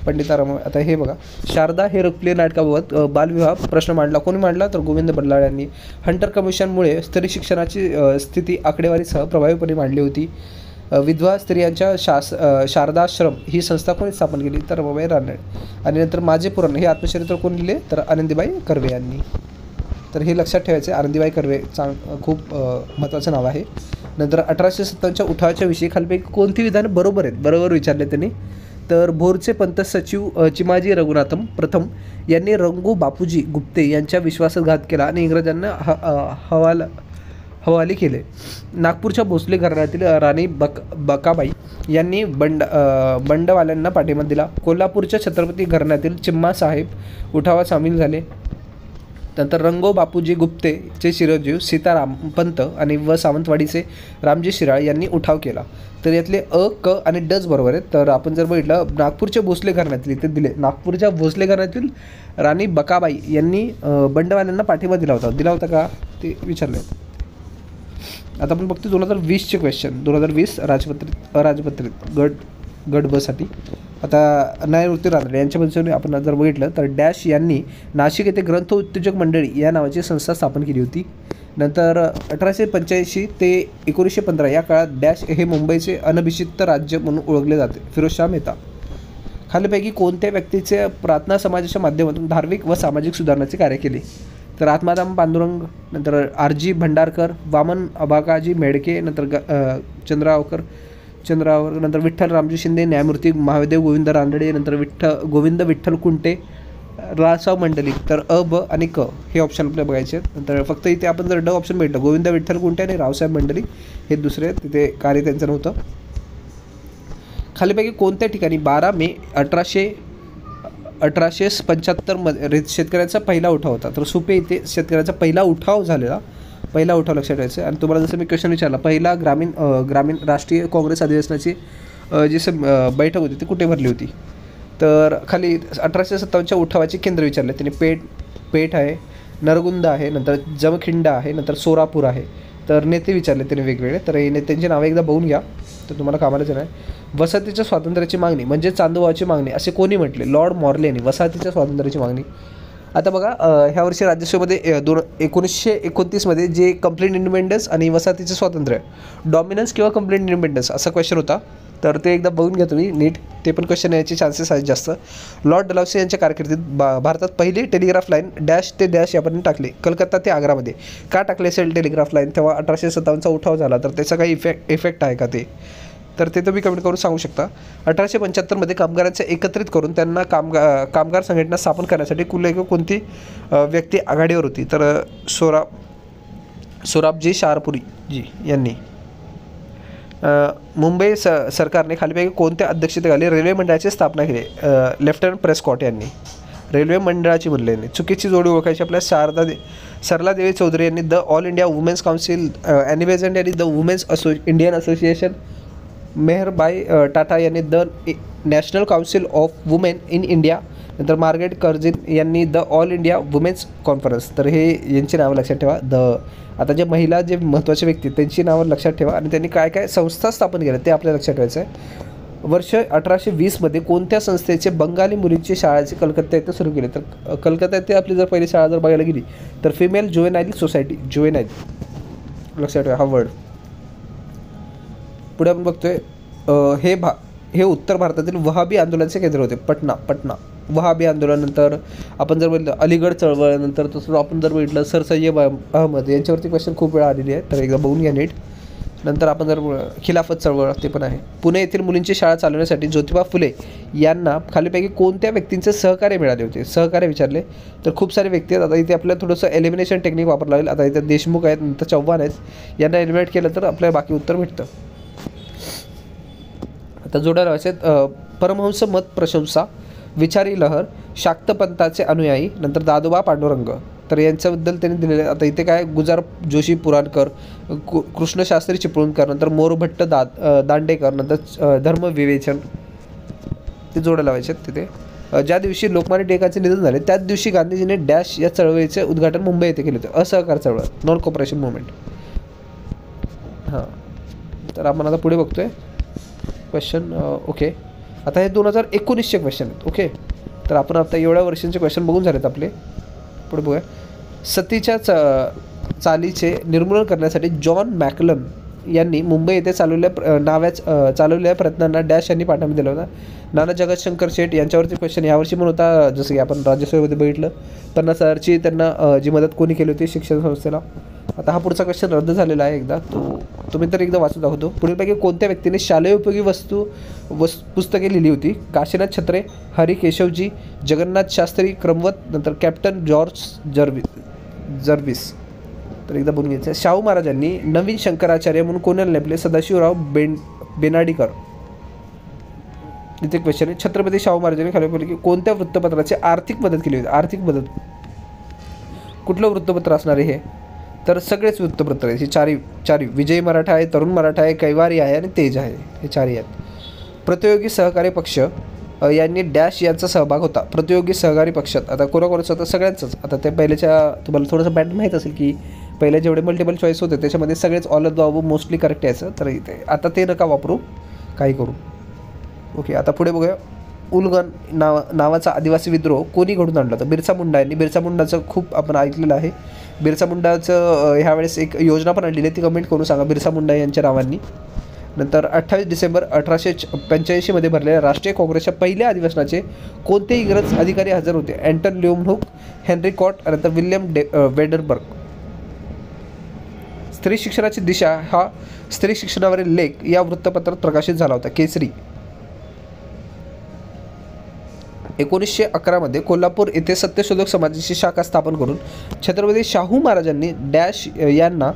[SPEAKER 1] पंडिता रमाबाई. आता हे बघा, शारदा हे लोकप्रिय नाटकाबाबत बालविवाह प्रश्न मांडला. कोणी मांडला? तर गोविंद बल्लाळ यांनी. हंटर कमिशनमुळे स्त्री शिक्षणाची स्थिती आकडेवारीसह प्रभावीपणे मांडली होती. विधवा स्त्रियांच्या शारदाश्रम ही संस्था कोणी स्थापन केली? तर रमाबाई रानडे. आणि नंतर माझे पुराण हे आत्मचरित्र कोण लिहिले? तर आनंदीबाई कर्वे यांनी. तर हे लक्षात ठेवायचे, आनंदीबाई कर्वे खूप महत्त्वाचं नाव आहे. नंतर 1857च्या उठावाच्या विषयी खालीलपैकी कोणती विधानं बरोबर आहेत? बरोबर विचारले त्यांनी. तर भोरचे पंत सचिव चिमाजी रघुनाथम प्रथम यांनी रंगू बापूजी गुप्ते यांच्या विश्वासघात केला आणि इंग्रजांना हवाले केले. नागपूरच्या भोसले घराण्यातील राणी बकाबाई यांनी बंडवाल्यांना पाठिंबा दिला. कोल्हापूरच्या छत्रपती घराण्यातील चिम्मा साहेब उठावात सामील झाले. नंतर रंगो बापूजी गुप्तेचे चिरंजीव सीताराम पंत आणि सावंतवाडीचे रामजी शिराळ यांनी उठाव केला. तर यातले क आणि डच बरोबर आहेत. तर आपण जर बघितलं, नागपूरच्या भोसले घराण्यातील इथे दिले, नागपूरच्या भोसले घराण्यातील राणी बकाबाई यांनी बंडवाल्यांना पाठिंबा दिला होता का ते विचारले. आता आपण बघतो 2020चे क्वेश्चन. 2020 अराजपत्रित गट बसाठी. आता न्यायमूर्ती रानडे यांच्याबद्दल आपण जर बघितलं तर डॅश यांनी नाशिक येथे ग्रंथ उद्योजक मंडळी या नावाची संस्था स्थापन केली होती. नंतर 1885 ते 1915 या काळात डॅश हे मुंबईचे अनभिषिक्त राज्य म्हणून ओळखले जाते. फिरोजशाह मेहता. खालीलपैकी कोणत्या व्यक्तीचे प्रार्थना समाजाच्या माध्यमातून धार्मिक व सामाजिक सुधारणाचे कार्य केले? तर आत्माराम पांडुरंग, नंतर R.G. भंडारकर, वामन अभाकाजी मेडके, नंतर चंद्रावकर, नंतर विठ्ठल रामजी शिंदे, न्यायमूर्ती महादेव गोविंद रानडे, नंतर गोविंद विठ्ठल कुंटे, रावसाहेब मंडलिक. तर ब आणि क हे ऑप्शन आपल्याला बघायचे आहेत. नंतर फक्त इथे आपण जर ड ऑप्शन भेटलं, गोविंद विठ्ठल कुंटे आणि रावसाहेब मंडलिक हे दुसरे, तिथे कार्य त्यांचं नव्हतं. खालीपैकी कोणत्या ठिकाणी 12 मे 1875 शेतकऱ्यांचा पहिला उठाव होता? तर सुपे इथे शेतकऱ्यांचा पहिला उठाव झालेला. पहिला उठाव लक्षात ठेवायचा. आणि तुम्हाला जसं मी क्वेश्चन विचारला, पहिला ग्रामीण राष्ट्रीय काँग्रेस अधिवेशनाची जी बैठक होती ती कुठे भरली होती? तर खाली 1857च्या उठावाचे केंद्र विचारले त्यांनी. पेठ आहे, नरगुंद आहे, नंतर जमखिंड आहे, नंतर सोरापूर आहे. तर नेते विचारले त्यांनी वेगवेगळे. तर हे नेत्यांची नावं एकदा बघून घ्या, तर तुम्हाला कामालाच नाही. वसाहतीच्या स्वातंत्र्याची मागणी म्हणजे चांदोबाची मागणी असे कोणी म्हटले? लॉर्ड मॉर्ले यांनी वसाहतीच्या स्वातंत्र्याची मागणी. आता बघा, ह्या वर्षी राज्यसभेमध्ये 1929मध्ये जे कंप्लीट इंडिपेंडन्स आणि वसाहतीचे स्वातंत्र्य, डॉमिनन्स किंवा कंप्लीट इंडिपेंडन्स असा क्वेश्चन होता. तर ते एकदा बघून घ्या तुम्ही नीट, ते पण क्वेश्चन यायचे चान्सेस आहेत जास्त. लॉर्ड डलहौसी यांच्या कारकिर्दीत भारतात पहिली टेलिग्राफ लाईन डॅश ते डॅश यापर्यंत टाकली. कलकत्ता ते आग्रामध्ये का टाकले असेल टेलिग्राफ लाईन? तेव्हा 1857चा उठाव झाला. तर त्याचा काही इफेक्ट आहे का ते? तर ते तुम्ही कमेंट करून सांगू शकता. 1875मध्ये कामगारांचे एकत्रित करून त्यांना कामगार संघटना स्थापन करण्यासाठी कोणती व्यक्ती आघाडीवर होती? तर सोराबजी शाहपुरी जी यांनी. मुंबई सरकारने खालीपैकी कोणत्या अध्यक्षतेखाली रेल्वे मंडळाची स्थापना केली? लेफ्टनंट प्रेस्कॉट यांनी. रेल्वे मंडळाची म्हणले यांनी. चुकीची जोडी ओळखायची आपल्या सरला देवी चौधरी यांनी. The all India women's council Annie Besant यांनी. The women's Indian association. Mehrbai Tata यांनी the national council of women in India. नंतर मार्गरेट कर्जिन यांनी the all India women's conference. तर हे यांची नावं लक्षात ठेवा. आता जे महिला जे महत्त्वाचे व्यक्ती त्यांची नावं लक्षात ठेवा आणि त्यांनी काय काय संस्था स्थापन केल्या ते आपल्याला लक्षात ठेवायचं आहे. वर्ष 1820मध्ये कोणत्या संस्थेचे बंगाली मुलींची शाळाची कलकत्ता येथे सुरू केली? तर कलकत्ता येथे आपली जर पहिली शाळा जर बघायला गेली तर फिमेल जुवेनाईल सोसायटी, जुवेनाईल लक्षात ठेवा हा वर्ड. पुढे आपण बघतोय हे उत्तर भारतातील वहाबी आंदोलनाचे केंद्र होते. पटना वहाबी आंदोलन. नंतर आपण जर बघितलं अलीगड चळवळ. नंतर तसं आपण जर बघितलं सर सय्यद अहमद यांच्यावरती क्वेश्चन खूप वेळा आलेली आहे, तर एकदा बघून घ्या नीट. नंतर आपण जर खिलाफत चळवळ ते पण आहे. पुणे येथील मुलींची शाळा चालवण्यासाठी ज्योतिबा फुले यांना खालीपैकी कोणत्या व्यक्तींचे सहकार्य मिळाले होते? सहकार्य विचारले तर खूप सारे व्यक्ती आहेत. आता इथे आपल्याला थोडंसं एलिमिनेशन टेक्निक वापरलं लागेल. आता इथे देशमुख आहेत, नंतर चव्हाण आहेत, यांना एलिमिनेट केलं तर आपल्याला बाकी उत्तर भेटतं. आता जोड्या लावायचे आहेत. परमहंस मत प्रशंसा, विचारी लहर, शाक्तपंथाचे अनुयायी, नंतर दादोबा पांडुरंग. तर यांच्याबद्दल त्यांनी दिलेले. आता इथे काय गुजार जोशी पुराणकर, कृष्णशास्त्री चिपळूणकर, नंतर मोरभट्ट दांडेकर, नंतर धर्मविवेचन ते जोड्या लावायचे आहेत तिथे. ज्या दिवशी लोकमान्य टिळकांचे निधन झाले त्याच दिवशी गांधीजीने डॅश या चळवळीचे उद्घाटन मुंबई येथे केले होते. असहकार चळवळ, नॉन कॉपरेशन मुवमेंट. हां, तर आपण आता पुढे बघतोय क्वेश्चन. ओके, आता हे 2019चे क्वेश्चन आहेत. ओके, तर आपण आता एवढ्या वर्षांचे क्वेश्चन बघून झालेत आपले. पुढे बघूया. सतीच्या चालीचे निर्मूलन करण्यासाठी जॉन मॅकलन यांनी मुंबई येथे चालवलेल्या प्रयत्नांना डॅश यांनी पाठिंबा दिला होता. नाना जगतशंकर शेठ यांच्यावरती क्वेश्चन यावर्षी पण होता, जसं की आपण राज्यसभेमध्ये बघितलं. 50,000ची त्यांना जी मदत कोणी केली होती शिक्षण संस्थेला. आता हा पुढचा क्वेश्चन रद्द झालेला आहे एकदा, तो तुम्ही तर एकदा वाचून दाखवतो. पुढीलपैकी कोणत्या व्यक्तीने शालेय उपयोगी पुस्तके लिहिली होती? काशीनाथ छत्रे, हरी केशवजी, जगन्नाथ शास्त्री क्रमवत, नंतर कॅप्टन जॉर्ज जर्विस. तर एकदा बोलून घ्यायचं. शाहू महाराजांनी नवीन शंकराचार्य म्हणून कोणाला नेमले? सदाशिवराव बेनाडीकर. इथे क्वेश्चन आहे. छत्रपती शाहू महाराजांनी खालीलपैकी कोणत्या वृत्तपत्राची आर्थिक मदत केली होती? आर्थिक मदत कुठलं वृत्तपत्र असणार आहे हे? तर सगळेच वृत्तपत्र आहे. ही चारी विजयी मराठा आहे, तरुण मराठा आहे, कैवारी आहे आणि तेज आहे. हे चारही आहेत. प्रतियोगी सहकारी पक्ष यांनी डॅश यांचा सहभाग होता. प्रतियोगी सहकारी पक्षात आता कोणाकोणाचं होतं? सगळ्यांचंच. आता ते पहिल्याच्या तुम्हाला थोडंसं पॅटर्न माहीत असेल की पहिले जेवढे मल्टिपल चॉईस होते त्याच्यामध्ये सगळेच all of the above mostly correct यायचं. तर इथे आता ते नका वापरू, काही करू. ओके, आता पुढे बघूया. उलगन नावाचा आदिवासी विद्रोह कोणी घडून आणला होता? बिरसा मुंडा यांनी. बिरसा मुंडाचं खूप आपण ऐकलेलं आहे. बिरसा मुंडाचं ह्यावेळेस एक योजना पण आणलेली आहे, ती कमेंट करून सांगा बिरसा मुंडा यांच्या नावांनी. नंतर 28 डिसेंबर 1885 भरलेल्या राष्ट्रीय काँग्रेसच्या पहिल्या अधिवेशनाचे कोणते इंग्रज अधिकारी हजर होते? अँटन ल्यूमहुक, हेनरी कॉट, नंतर विल्यम वेडरबर्ग. स्त्री शिक्षणाची दिशा हा स्त्री शिक्षणावरील लेख या वृत्तपत्रात प्रकाशित झाला होता. केसरी. 1911 कोल्हापूर येथे सत्यशोधक समाजाची शाखा स्थापन करून छत्रपती शाहू महाराजांनी डॅश यांना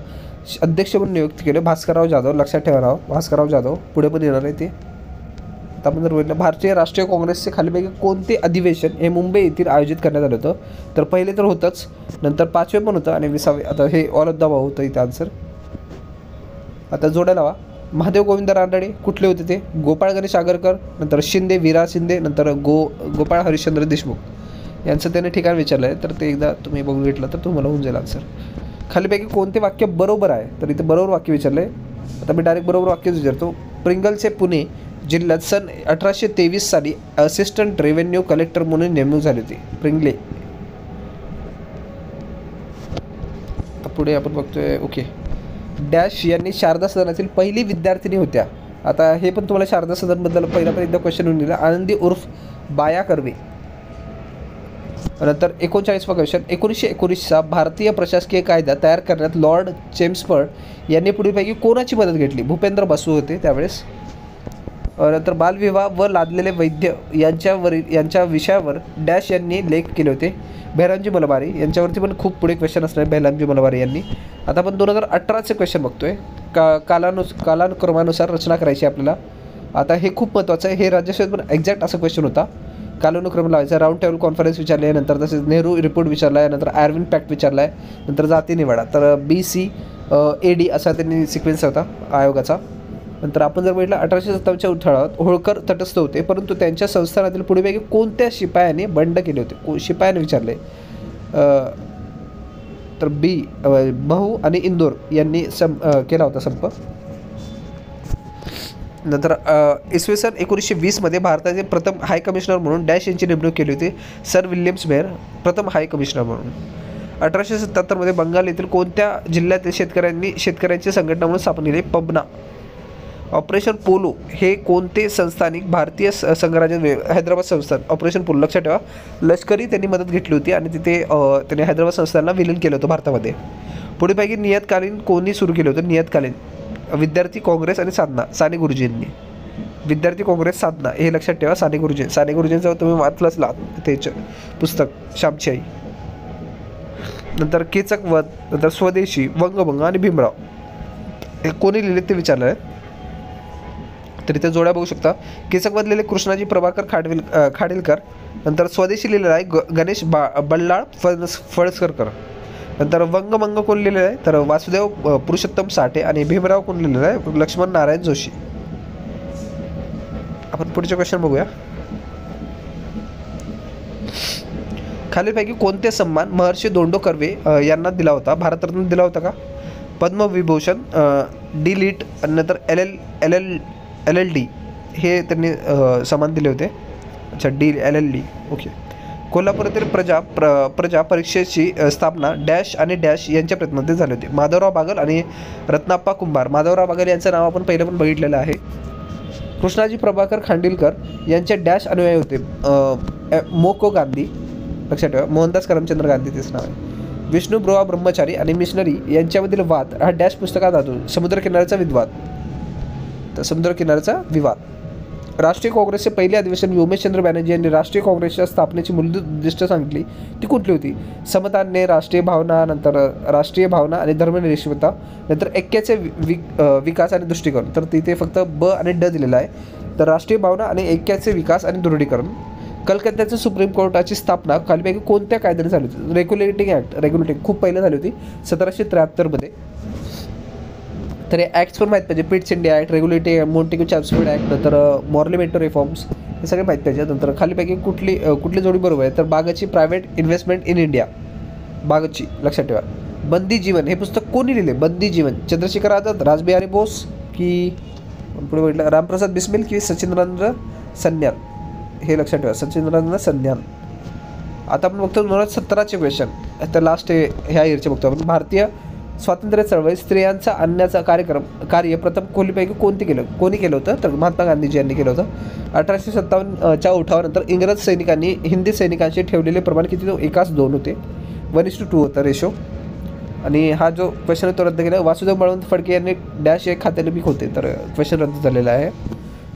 [SPEAKER 1] अध्यक्ष म्हणून नियुक्त केले. भास्करराव जाधव. लक्षात ठेवा नाव भास्करराव जाधव. पुढे पण येणार आहे ते. आता आपण जर बघितलं भारतीय राष्ट्रीय काँग्रेसचे खालीपैकी कोणते अधिवेशन हे मुंबई येथील आयोजित करण्यात आलं होतं? तर पहिले तर होतंच, नंतर 5वे पण होतं आणि 20वे. आता हे ऑल ऑफ द अबोव होतं इथे आन्सर. आता जोड्या लावा. महादेव गोविंद रानडे कुठले होते ते? गोपाळ गणेश आगरकर, नंतर शिंदे विरा शिंदे, नंतर गोपाळ हरिश्चंद्र देशमुख यांचं त्याने ठिकाण विचारलं आहे. तर ते एकदा तुम्ही बघून घेतलं तर तुम्हाला होऊन जाईल आन्सर. खालीपैकी कोणते वाक्य बरोबर आहे? तर इथे बरोबर वाक्य विचारलं आहे. आता मी डायरेक्ट बरोबर वाक्यच विचारतो. प्रिंगलचे पुणे जिल्ह्यात सन 1823 साली असिस्टंट रेव्हेन्यू कलेक्टर म्हणून नेमणूक झाली होती. प्रिंगले. पुढे आपण बघतोय. ओके, डॅश यांनी शारदा सदनातील पहिली विद्यार्थिनी होत्या. आता हे पण तुम्हाला शारदा सदनबद्दल पहिला पण एकदा क्वेश्चन होऊन दिला. आनंदी उर्फ बाया कर्वे. नंतर 39वा क्वेश्चन. 1919चा भारतीय प्रशासकीय कायदा तयार करण्यात लॉर्ड चेम्सफर्ड यांनी पुढीलपैकी कोणाची मदत घेतली? भूपेंद्र बसू होते त्यावेळेस. नंतर बालविवाह व लादलेले वैद्य यांच्या विषयावर डॅश यांनी लेख केले होते. बेहरामजी मलबारी यांच्यावरती पण खूप पुढे क्वेश्चन असणार बेहरामजी मलबारी यांनी. आता आपण 2018चे क्वेश्चन बघतोय. कालानुक्रमानुसार रचना करायची आपल्याला. आता हे खूप महत्त्वाचं आहे. हे राज्यसभेत पण एक्झॅक्ट असा क्वेश्चन होता. कालानुक्रम लावायचा. राऊंड टेबल कॉन्फरन्स विचारले आहे, नंतर तसेच नेहरू रिपोर्ट विचारला आहे, नंतर आर्विन पॅक्ट विचारला आहे, नंतर जाती निवाडा. तर BCAD असा त्यांनी सिक्वेन्स होता आयोगाचा. नंतर आपण जर बघितलं 1857च्या उठावात होळकर तटस्थ होते, परंतु त्यांच्या संस्थानातील पुढीलपैकी कोणत्या शिपायाने बंड केले होते? शिपायाने विचारले. तर महू आणि इंदोर यांनी केला होता संप. नंतर इसवी सन 1920 भारताचे प्रथम हाय कमिशनर म्हणून डॅश यांची नेमणूक केली होती. सर विल्यम्स मेयर प्रथम हाय कमिशनर म्हणून. 1877 बंगाल येथील कोणत्या जिल्ह्यातील शेतकऱ्यांची संघटना म्हणून स्थापन केली? पबना. ऑपरेशन पोलो हे कोणते संस्थानिक भारतीय संघराज्यात? हैदराबाद संस्थान. ऑपरेशन पोलो लक्षात ठेवा. लष्करी त्यांनी मदत घेतली होती आणि तिथे त्यांनी हैदराबाद संस्थानला विलीन केलं होतं भारतामध्ये. पुढीलपैकी नियतकालीन कोणी सुरू केलं होतं? नियतकालीन विद्यार्थी काँग्रेस आणि साधना. साने गुरुजींनी. विद्यार्थी काँग्रेस साधना हे लक्षात ठेवा. साने गुरुजींचं तुम्ही वाचलंच त्याचं पुस्तक श्यामची आई. नंतर केचक वध, नंतर स्वदेशी, वंगभंग आणि भीमराव हे कोणी लिहिले ते विचारलं आहे. तर इथे जोड्या बघू शकता. केचक वध लिहिले कृष्णाजी प्रभाकर खाडीलकर. नंतर स्वदेशी लिहिलेला आहे गणेश बल्लाळ फळसरकर. नंतर वंगभंग कोण लिहिलेलं आहे? तर वासुदेव पुरुषोत्तम साठे. आणि भीमराव कोण लिहिलेलं आहे? लक्ष्मण नारायण जोशी. आपण पुढचे क्वेश्चन बघूया. खालीलपैकी कोणते सन्मान महर्षी धोंडो कर्वे यांना दिला होता? भारतरत्न दिला होता का? पद्मविभूषण, डी लिट, नंतर LLD हे त्यांनी सन्मान दिले होते. अच्छा, LLD. ओके. कोल्हापुरातील प्रजा परीक्षेची स्थापना डॅश आणि डॅश यांच्या प्रयत्नांमध्ये झाले होते? माधवराव बागल आणि रत्नाप्पा कुंभार. माधवराव बागल यांचं नाव आपण पहिलं पण बघितलेलं आहे. कृष्णाजी प्रभाकर खांडिलकर यांचे डॅश अनुयायी होते? मोको गांधी. लक्षात ठेवा, मोहनदास करमचंद्र गांधी तेच नाव आहे. विष्णुबुवा ब्रह्मचारी आणि मिशनरी यांच्यामधील वाद हा डॅश पुस्तकात आढळतो? समुद्रकिनाऱ्याचा विवाद. तर समुद्रकिनाऱ्याचा विवाद. राष्ट्रीय काँग्रेसचे पहिले अधिवेशन उमेशचंद्र बॅनर्जी यांनी राष्ट्रीय काँग्रेसच्या स्थापनेची मूलभूत उद्दिष्ट सांगितली ती कुठली होती? समता, राष्ट्रीय भावना, नंतर राष्ट्रीय भावना आणि धर्मनिरपेक्षता, नंतर ऐक्याचे विकास आणि दृष्टीकरण. तर तिथे फक्त ब आणि ड दिलेला आहे. तर राष्ट्रीय भावना आणि ऐक्याचे विकास आणि दृढीकरण. कलकत्त्याच्या सुप्रीम कोर्टाची स्थापना खालीपैकी कोणत्या कायद्याने झाली होती? रेग्युलेटिंग खूप पहिलं झाली होती 1773 तर हे ॲक्ट्स पण माहीत पाहिजे. Pitt's India act, regulating Montagu Chelmsford act, नंतर मॉर्लिमेंटो रिफॉर्म्स, हे सगळे माहीत पाहिजे. नंतर खालीपैकी कुठली जोडी बरोबर आहे? तर Bagchi private investment in India, Bagchi. लक्षात ठेवा. बंदी जीवन हे पुस्तक कोणी लिहिले? बंदी जीवन. चंद्रशेखर आझाद, रासबिहारी बोस की पुढे म्हटलं रामप्रसाद बिस्मिल की सचिनरंजन सन्याल? हे लक्षात ठेवा, सचिनरंजन सन्याल. आता आपण बघतो 2017चे क्वेश्चन. आता लास्ट ह्या इयरचे बघतो आपण. भारतीय स्वातंत्र्य चळवळीत स्त्रियांचा आणण्याचा कार्य प्रथम कोणी केलं होतं? तर महात्मा गांधीजी यांनी केलं होतं. 1857च्या उठावानंतर इंग्रज सैनिकांनी हिंदी सैनिकांशी ठेवलेले प्रमाण किती? 1:2 होते. 1:2 होतं रेशो. आणि हा जो क्वेश्चन आहे तो रद्द केला. वासुदेव बळवंत फडके यांनी डॅश एक खातेलिपिक होते. तर क्वेश्चन रद्द झालेला आहे.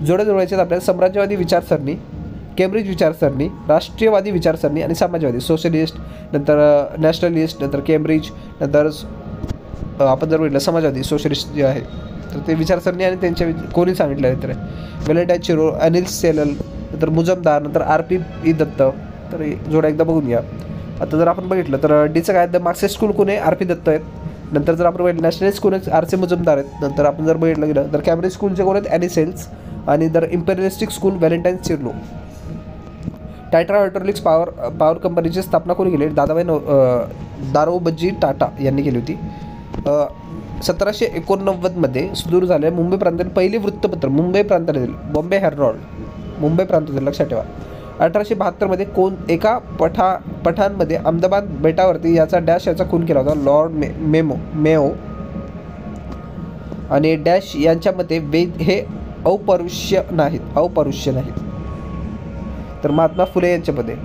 [SPEAKER 1] जोड्या जुळवायचे आपल्याला. साम्राज्यवादी विचारसरणी, केम्ब्रिज विचारसरणी, राष्ट्रीयवादी विचारसरणी आणि समाजवादी, सोशलिस्ट, नंतर नॅशनलिस्ट, नंतर केम्ब्रिज, नंतर आपण जर म्हटलं समाजवादी सोशलिस्ट जे आहे तर ते विचारसरणी आणि त्यांच्या कोणी सांगितलं आहे? तर वेलेंटाईन चिरो, अनिल सेलल, नंतर मुजमदार, नंतर RP दत्त. तर जोड्या एकदा बघून घ्या. आता जर आपण बघितलं तर डीचं काय? द मार्क्सिस्ट स्कूल कोण आहे? RP दत्त आहेत. नंतर जर आपण बघितलं नॅशनलिस्ट कोण आहेत? RC मुजमदार आहेत. नंतर आपण जर बघितलं गेलं तर कॅम्ब्रिज स्कूलचे कोण आहेत? ॲनी सेल्स. आणि जर imperialistic school Valentine Chirol. Tata hydraulics power कंपनीची स्थापना कोणी केली? दारोबजी टाटा यांनी केली होती. 1789 सुरू झाले मुंबई प्रांतातील पहिली वृत्तपत्र मुंबई प्रांतातील बॉम्बे हेरॉल्ड, मुंबई प्रांतातील. लक्षात ठेवा. 1872 एका पठाणमध्ये अहमदाबाद बेटावरती याचा डॅश याचा खून केला होता? Lord Mayo. आणि डॅश यांच्या मते वेद हे अपौरुष्य नाहीत. तर महात्मा फुले यांच्या मध्ये.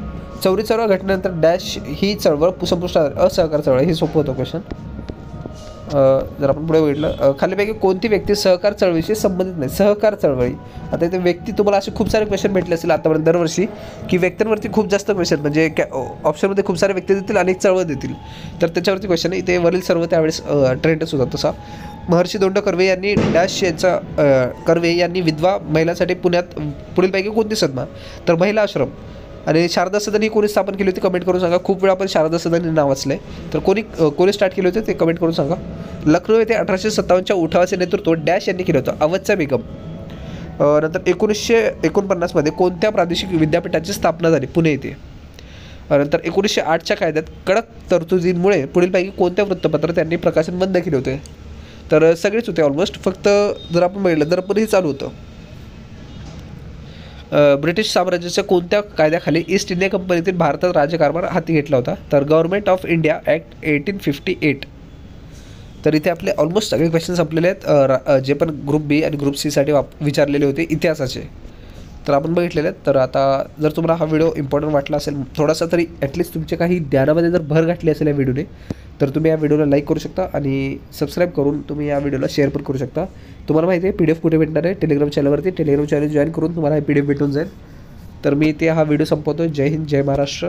[SPEAKER 1] चौरी चळवळ घटनेनंतर डॅश ही चळवळ संपुष्टात असहकार चळवळ. हे सोपं होतं क्वेश्चन. जर आपण पुढे बघितलं खालीपैकी कोणती व्यक्ती सहकार चळवळीशी संबंधित नाही? सहकार चळवळी. आता इथे व्यक्ती तुम्हाला असे खूप सारे क्वेश्चन भेटले असेल आतापर्यंत दरवर्षी की व्यक्तींवरती खूप जास्त क्वेश्चन म्हणजे ऑप्शनमध्ये खूप सारे व्यक्ती देतील आणि चळवळ देतील. तर त्याच्यावरती क्वेश्चन इथे वरील सर्व त्यावेळेस ट्रेंडच होता तसा. महर्षी धोंडो कर्वे यांनी डॅश यांचा कर्वे यांनी विधवा महिलांसाठी पुण्यात पुढीलपैकी कोणती सदमा? तर महिला आश्रम. आणि शारदा सदन ही कोणी स्थापन केली होती? कमेंट करून सांगा. खूप वेळा आपण शारदा सदन हे नाव वाचलं आहे. तर कोणी स्टार्ट केले होते ते कमेंट करून सांगा. लखनौ येथे 1857च्या उठावाचे नेतृत्व डॅश यांनी केलं होतं? अवधचा बेगम. नंतर 1949 कोणत्या प्रादेशिक विद्यापीठाची स्थापना झाली? पुणे येथे. नंतर 1908च्या कायद्यात कडक तरतुदींमुळे पुढीलपैकी कोणत्या वृत्तपत्र त्यांनी प्रकाशन बंद केले होते? तर सगळेच होते ऑलमोस्ट. फक्त जर आपण बघितलं दर्पणही चालू होतं. ब्रिटिश साम्राज्याच्या कोणत्या कायद्याखाली ईस्ट इंडिया कंपनीतील भारतात राज्यकारभार हाती घेतला होता? तर गव्हर्नमेंट ऑफ इंडिया ॲक्ट 1858. तर इथे आपले ऑलमोस्ट सगळे क्वेश्चन संपलेले आहेत जे पण ग्रुप बी आणि ग्रुप सीसाठी विचारलेले होते इतिहासाचे. तर आपण बघितलेले आहेत. तर आता जर तुम्हाला हा व्हिडिओ इम्पॉर्टंट वाटला असेल थोडासा तरी ॲटलिस्ट तुमच्या काही ज्ञानामध्ये जर भर घातली असेल या व्हिडिओने तर तुम्ही या व्हिडिओला लाईक करू शकता आणि सबस्क्राईब करून तुम्ही या व्हिडिओला शेअर पण करू शकता. तुम्हाला माहिती आहे PDF कुठे भेटणार आहे? टेलिग्राम चॅनलवरती. टेलिग्राम चॅनल जॉईन करून तुम्हाला हे PDF भेटून जाईल. तर मी इथे हा व्हिडिओ संपवतो. जय हिंद, जय महाराष्ट्र.